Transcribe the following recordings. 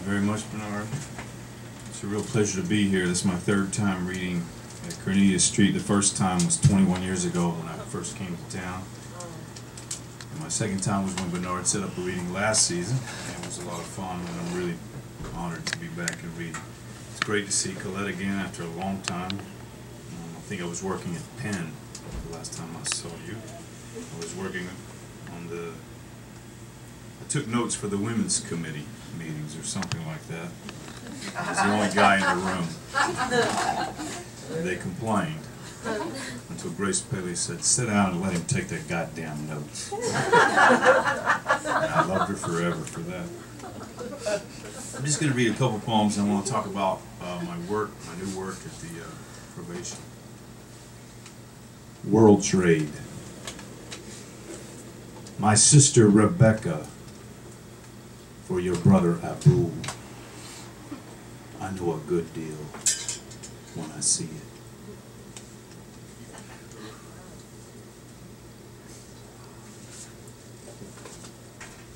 very much, Bernard. It's a real pleasure to be here. This is my third time reading at Cornelia Street. The first time was 21 years ago when I first came to town. And my second time was when Bernard set up a reading last season. And it was a lot of fun, and I'm really honored to be back and read. It's great to see Colette again after a long time. I think I was working at Penn the last time I saw you. I was working on I took notes for the women's committee meetings or something like that. I was the only guy in the room. And they complained until Grace Paley said, "Sit down and let him take that goddamn notes." And I loved her forever for that. I'm just going to read a couple poems and I want to talk about my new work at the probation. World Trade. My sister Rebecca, for your brother Abu, I know a good deal when I see it.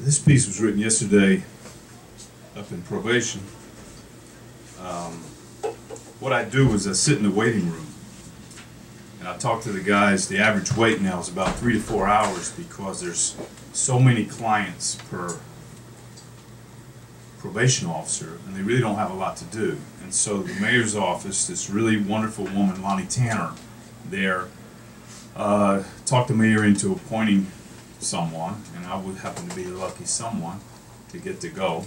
This piece was written yesterday up in probation. What I do is I sit in the waiting room and I talk to the guys. The average wait now is about 3 to 4 hours because there's so many clients per probation officer, and they really don't have a lot to do. And so the mayor's office, this really wonderful woman, Lonnie Tanner, there, talked the mayor into appointing someone, and I would happen to be the lucky someone to get to go.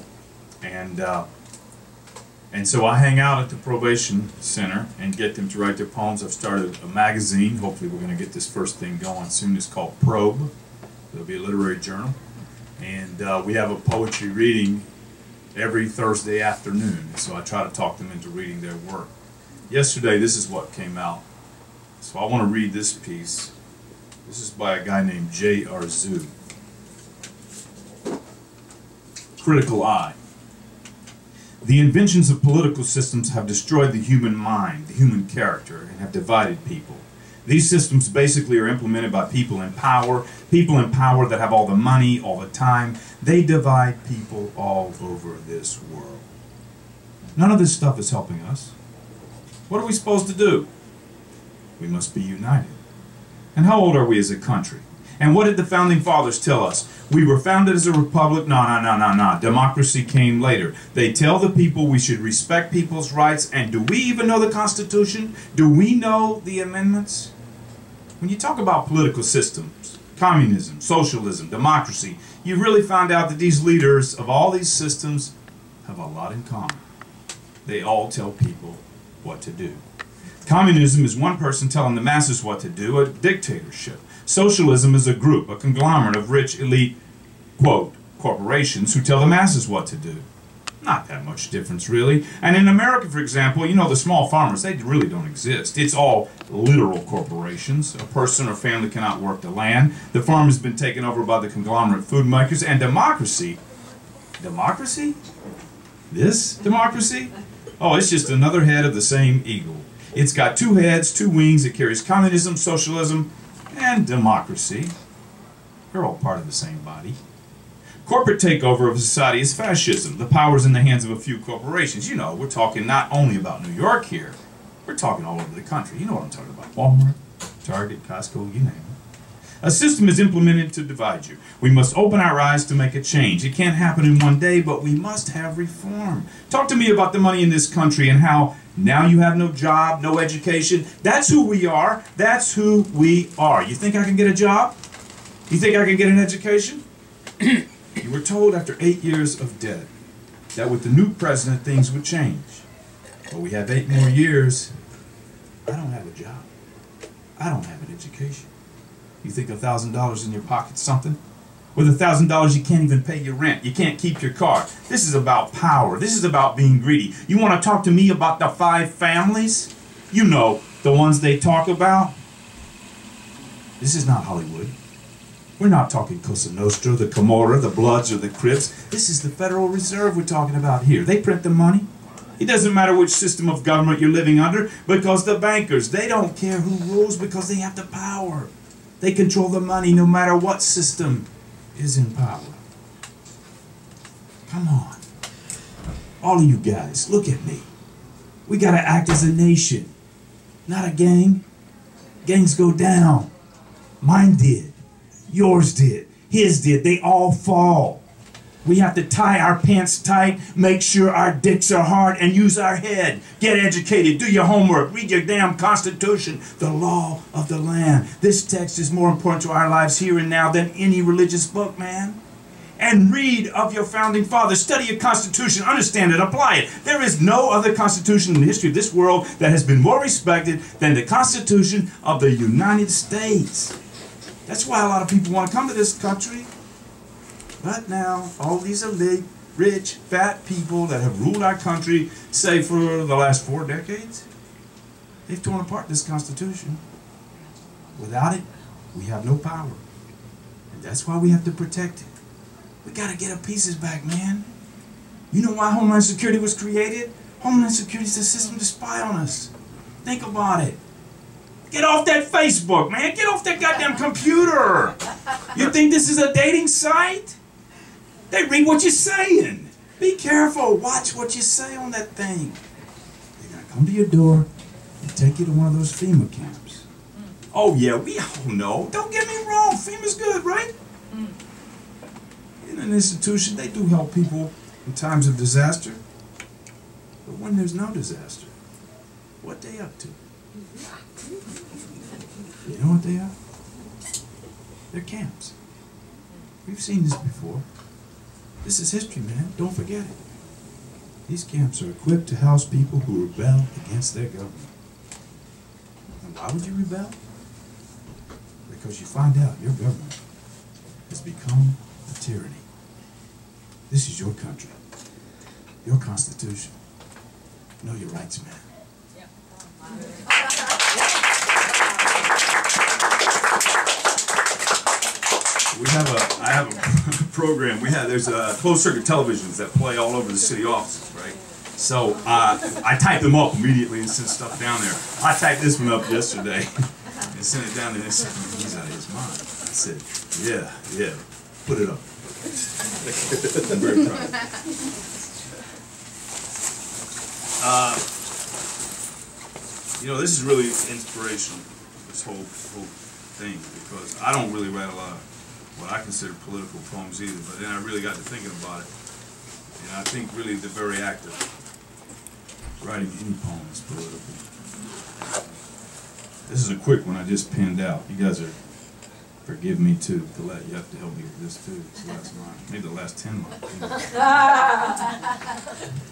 And so I hang out at the probation center and get them to write their poems. I've started a magazine. Hopefully we're going to get this first thing going soon. It's called Probe. It'll be a literary journal. And we have a poetry reading every Thursday afternoon. So I try to talk them into reading their work. Yesterday, this is what came out. So I want to read this piece. This is by a guy named J.R. Zhu. Critical Eye. The inventions of political systems have destroyed the human mind, the human character, and have divided people. These systems basically are implemented by people in power that have all the money, all the time. They divide people all over this world. None of this stuff is helping us. What are we supposed to do? We must be united. And how old are we as a country? And what did the Founding Fathers tell us? We were founded as a republic. No. Democracy came later. They tell the people we should respect people's rights. And do we even know the Constitution? Do we know the amendments? When you talk about political systems, communism, socialism, democracy, you really find out that these leaders of all these systems have a lot in common. They all tell people what to do. Communism is one person telling the masses what to do, a dictatorship. Socialism is a group, a conglomerate of rich, elite, quote, corporations who tell the masses what to do. Not that much difference, really. And in America, for example, you know, the small farmers, they really don't exist. It's all literal corporations. A person or family cannot work the land. The farm has been taken over by the conglomerate food makers. And democracy? Democracy? This democracy? Oh, it's just another head of the same eagle. It's got 2 heads, 2 wings. It carries communism, socialism, and democracy. They're all part of the same body. Corporate takeover of society is fascism. The power is in the hands of a few corporations. You know, we're talking not only about New York here. We're talking all over the country. You know what I'm talking about. Walmart, Target, Costco, you name it. A system is implemented to divide you. We must open our eyes to make a change. It can't happen in one day, but we must have reform. Talk to me about the money in this country and how now you have no job, no education. That's who we are. That's who we are. You think I can get a job? You think I can get an education? You were told after 8 years of debt that with the new president things would change. But we have 8 more years. I don't have a job. I don't have an education. You think $1,000 in your pocket's something? With $1,000 you can't even pay your rent. You can't keep your car. This is about power. This is about being greedy. You want to talk to me about the 5 families? You know, the ones they talk about. This is not Hollywood. We're not talking Cosa Nostra, the Camorra, the Bloods, or the Crips. This is the Federal Reserve we're talking about here. They print the money. It doesn't matter which system of government you're living under, because the bankers, they don't care who rules because they have the power. They control the money no matter what system is in power. Come on. All of you guys, look at me. We gotta act as a nation, not a gang. Gangs go down. Mine did. Yours did. His did. They all fall. We have to tie our pants tight, make sure our dicks are hard, and use our head. Get educated, do your homework, read your damn Constitution, the law of the land. This text is more important to our lives here and now than any religious book, man. And read of your founding fathers. Study your Constitution, understand it, apply it. There is no other Constitution in the history of this world that has been more respected than the Constitution of the United States. That's why a lot of people want to come to this country. But now, all these elite, rich, fat people that have ruled our country, say for the last 4 decades, they've torn apart this Constitution. Without it, we have no power. And that's why we have to protect it. We gotta get our pieces back, man. You know why Homeland Security was created? Homeland Security is a system to spy on us. Think about it. Get off that Facebook, man. Get off that goddamn computer. You think this is a dating site? They read what you're saying. Be careful. Watch what you say on that thing. They're gonna come to your door and take you to one of those FEMA camps. Oh yeah, we all know. Don't get me wrong. FEMA's good, right? In an institution, they do help people in times of disaster. But when there's no disaster, what they up to? You know what they are? They're camps. We've seen this before. This is history, man. Don't forget it. These camps are equipped to house people who rebel against their government. And why would you rebel? Because you find out your government has become a tyranny. This is your country, your Constitution. Know your rights, man. I have a program. There's closed circuit televisions that play all over the city offices, right? So I type them up immediately and send stuff down there. I typed this one up yesterday and sent it down there. And said, he's out of his mind. I said, yeah, put it up. I'm very proud. You know, this is really inspirational, this whole thing, because I don't really write a lot of what I consider political poems either, but then I really got to thinking about it, and I think really the very act of writing any poem is political. This is a quick one I just penned out. You guys are forgive me too, Colette, you have to help me with this too. It's the last line, maybe the last 10 lines.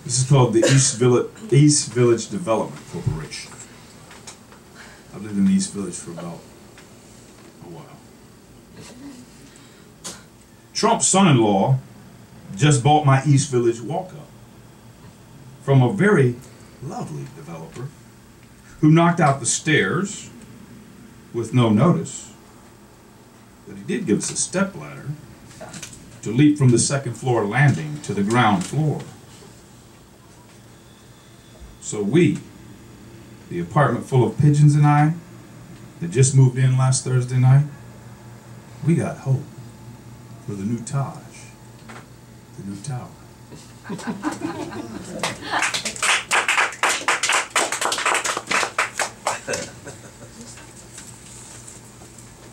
This is called the East Village Development Corporation. I've lived in the East Village for about a while. Trump's son-in-law just bought my East Village walk-up from a very lovely developer who knocked out the stairs with no notice. But he did give us a stepladder to leap from the 2nd floor landing to the ground floor. So we, the apartment full of pigeons and I, that just moved in last Thursday night, we got hope for the new Taj, the new tower.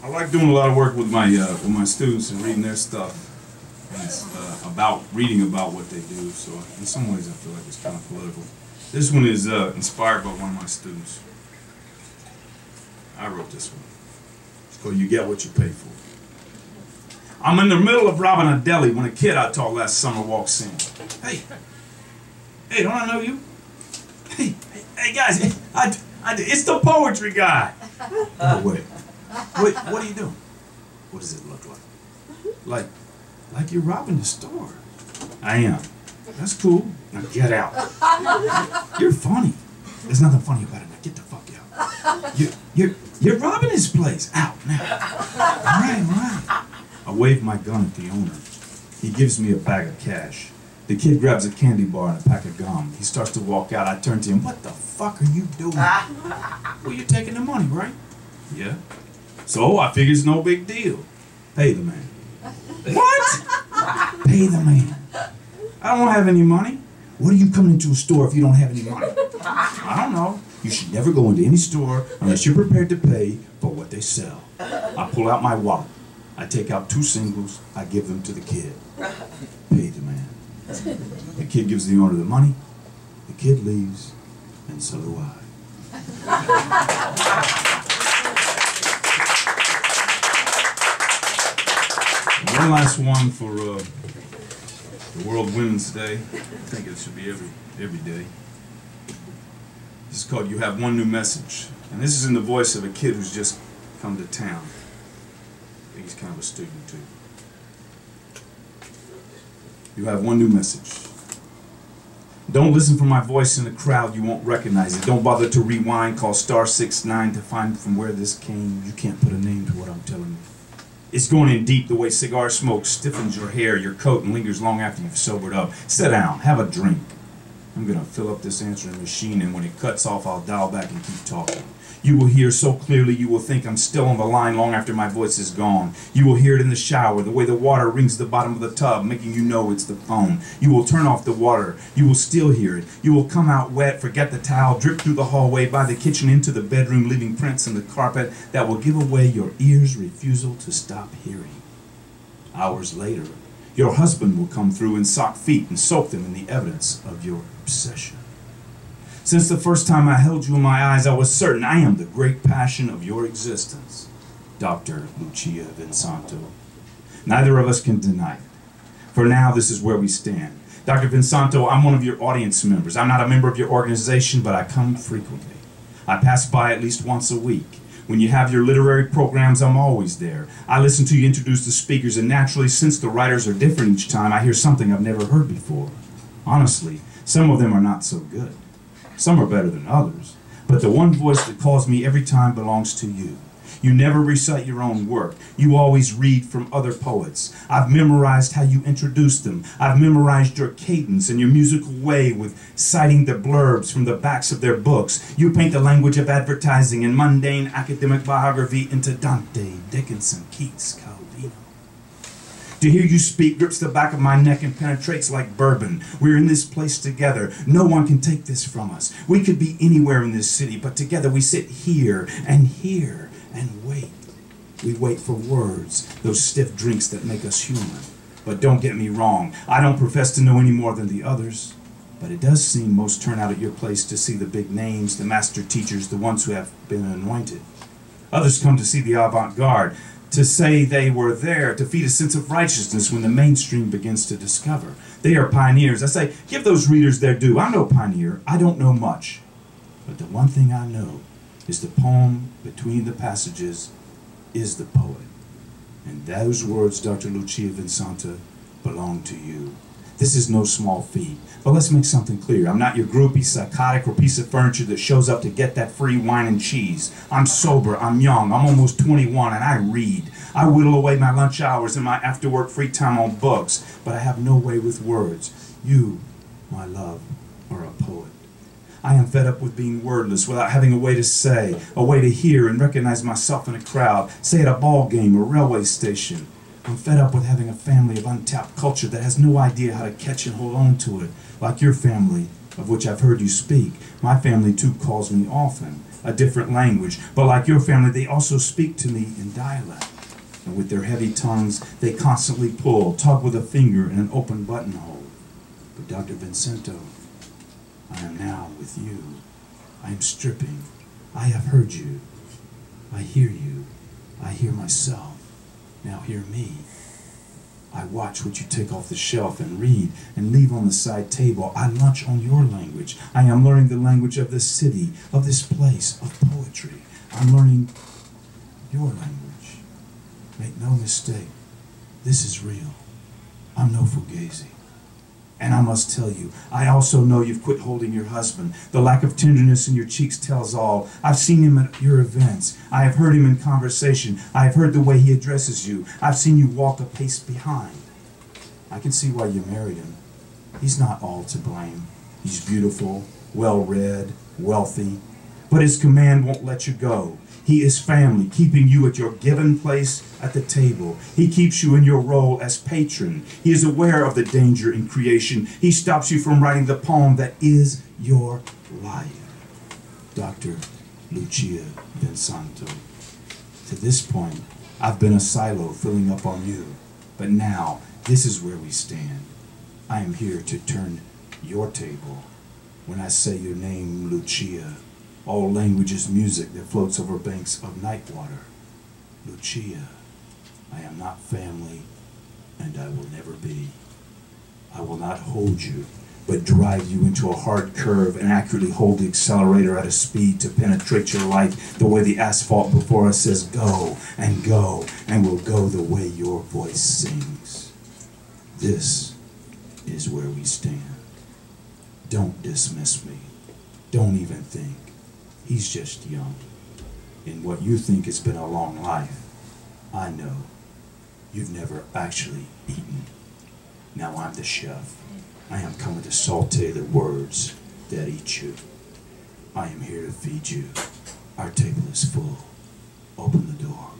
I like doing a lot of work with my students and reading their stuff. And it's reading about what they do. So in some ways, I feel like it's kind of political. This one is inspired by one of my students. I wrote this one. It's called "You Get What You Pay For." I'm in the middle of robbing a deli when a kid I taught last summer walks in. Hey, don't I know you? Hey guys, it's the poetry guy. Oh wait, what are you doing? What does it look like? Like you're robbing the store. I am. That's cool. Now get out. You're funny. There's nothing funny about it. Now get the fuck out. You're robbing his place. Out now. All right. I wave my gun at the owner. He gives me a bag of cash. The kid grabs a candy bar and a pack of gum. He starts to walk out. I turn to him. What the fuck are you doing? Well, you're taking the money, right? Yeah. So I figure it's no big deal. Pay the man. What? Pay the man. I don't have any money. What are you coming into a store if you don't have any money? I don't know. You should never go into any store unless you're prepared to pay for what they sell. I pull out my wallet. I take out 2 singles. I give them to the kid. Pay the man. The kid gives the owner the money. The kid leaves, and so do I. One last one for the World Women's Day. I think it should be every day. This is called You Have One New Message. And this is in the voice of a kid who's just come to town. I think he's kind of a student too. You have one new message. Don't listen for my voice in the crowd, you won't recognize it. Don't bother to rewind, call *69 to find from where this came. You can't put a name to what I'm telling you. It's going in deep, the way cigar smoke stiffens your hair, your coat, and lingers long after you've sobered up. Sit down, have a drink. I'm going to fill up this answering machine, and when it cuts off, I'll dial back and keep talking. You will hear so clearly you will think I'm still on the line long after my voice is gone. You will hear it in the shower, the way the water rings the bottom of the tub, making you know it's the phone. You will turn off the water. You will still hear it. You will come out wet, forget the towel, drip through the hallway, by the kitchen into the bedroom, leaving prints in the carpet that will give away your ears' refusal to stop hearing. Hours later, your husband will come through and sock feet and soak them in the evidence of your obsession. Since the first time I held you in my eyes, I was certain I am the great passion of your existence, Dr. Lucia Vinsanto. Neither of us can deny it. For now, this is where we stand. Dr. Vinsanto, I'm one of your audience members. I'm not a member of your organization, but I come frequently. I pass by at least once a week. When you have your literary programs, I'm always there. I listen to you introduce the speakers, and naturally, since the writers are different each time, I hear something I've never heard before. Honestly, some of them are not so good. Some are better than others, but the one voice that calls me every time belongs to you. You never recite your own work. You always read from other poets. I've memorized how you introduce them. I've memorized your cadence and your musical way with citing the blurbs from the backs of their books. You paint the language of advertising and mundane academic biography into Dante, Dickinson, Keats, Calvino. To hear you speak grips the back of my neck and penetrates like bourbon. We're in this place together. No one can take this from us. We could be anywhere in this city, but together we sit here and wait. We wait for words, those stiff drinks that make us human. But don't get me wrong, I don't profess to know any more than the others. But it does seem most turn out at your place to see the big names, the master teachers, the ones who have been anointed. Others come to see the avant-garde, to say they were there to feed a sense of righteousness when the mainstream begins to discover. They are pioneers. I say, give those readers their due. I'm no pioneer. I don't know much. But the one thing I know is the poem between the passages is the poet. And those words, Dr. Lucia Vinsanto, belong to you. This is no small feat. But let's make something clear. I'm not your groupie, psychotic, or piece of furniture that shows up to get that free wine and cheese. I'm sober, I'm young, I'm almost 21, and I read. I whittle away my lunch hours and my after-work free time on books, but I have no way with words. You, my love, are a poet. I am fed up with being wordless, without having a way to say, a way to hear and recognize myself in a crowd, say at a ball game or railway station. I'm fed up with having a family of untapped culture that has no idea how to catch and hold on to it, like your family, of which I've heard you speak. My family, too, calls me often, a different language, but like your family, they also speak to me in dialect. And with their heavy tongues, they constantly pull, tug with a finger in an open buttonhole. But Dr. Vinsanto, I am now with you. I am stripping. I have heard you. I hear you. I hear myself. Now hear me. I watch what you take off the shelf and read and leave on the side table. I lunch on your language. I am learning the language of this city, of this place, of poetry. I'm learning your language. Make no mistake, this is real. I'm no fugazi. And I must tell you, I also know you've quit holding your husband. The lack of tenderness in your cheeks tells all. I've seen him at your events. I have heard him in conversation. I have heard the way he addresses you. I've seen you walk a pace behind. I can see why you married him. He's not all to blame. He's beautiful, well-read, wealthy. but his command won't let you go. He is family, keeping you at your given place at the table. He keeps you in your role as patron. He is aware of the danger in creation. He stops you from writing the poem that is your life. Dr. Lucia Vinsanto. To this point, I've been a silo filling up on you, but now this is where we stand. I am here to turn your table. When I say your name, Lucia, all language is music that floats over banks of night water. Lucia, I am not family, and I will never be. I will not hold you, but drive you into a hard curve and accurately hold the accelerator at a speed to penetrate your life the way the asphalt before us says go, and we'll go the way your voice sings. This is where we stand. Don't dismiss me. Don't even think. He's just young. In what you think has been a long life, I know you've never actually eaten. Now I'm the chef. I am coming to saute the words that eat you. I am here to feed you. Our table is full. Open the door.